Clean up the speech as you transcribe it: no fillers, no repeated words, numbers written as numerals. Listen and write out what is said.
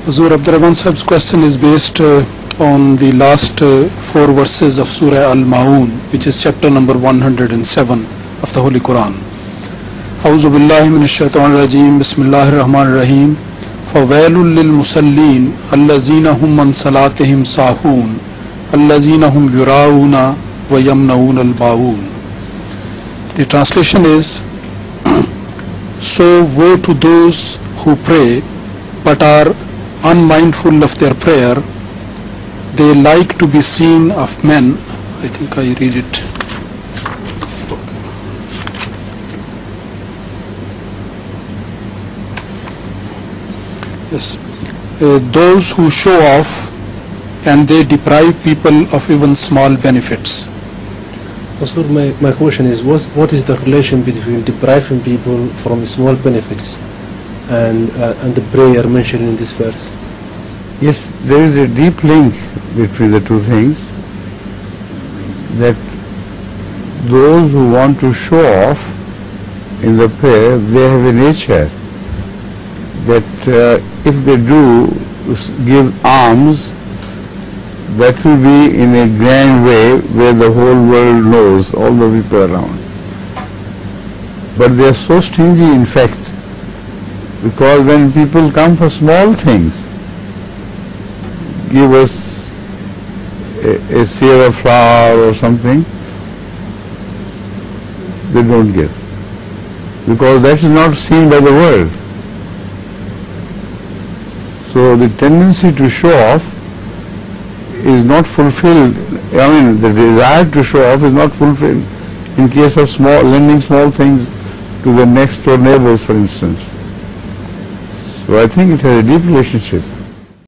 Hazur Abdurrahman Sahib's question is based on the last 4 verses of Surah Al Maoon, which is chapter number 107 of the Holy Quran. A'udhu billahi minash shaitanir rajeem. Bismillahir rahmanir rahim. Fawailul lil musallin allazina hum an salatihim sahun allazina hum yurauna wa yamnaun al maoon. The translation is, so woe to those who pray but are unmindful of their prayer. They like to be seen of men. I think I read it. Yes. Those who show off and they deprive people of even small benefits. So my question is, what is the relation between depriving people from small benefits and the prayer mentioned in this verse? Yes, there is a deep link between the two things, that those who want to show off in the prayer, they have a nature that if they do give alms, that will be in a grand way where the whole world knows, all the people around. But they are so stingy, in fact, because when people come for small things, give us a sear of flour or something, they don't give, because that is not seen by the world. So the tendency to show off is not fulfilled. I mean, the desire to show off is not fulfilled in case of lending small things to the next door neighbors, for instance. So I think it has a deep relationship.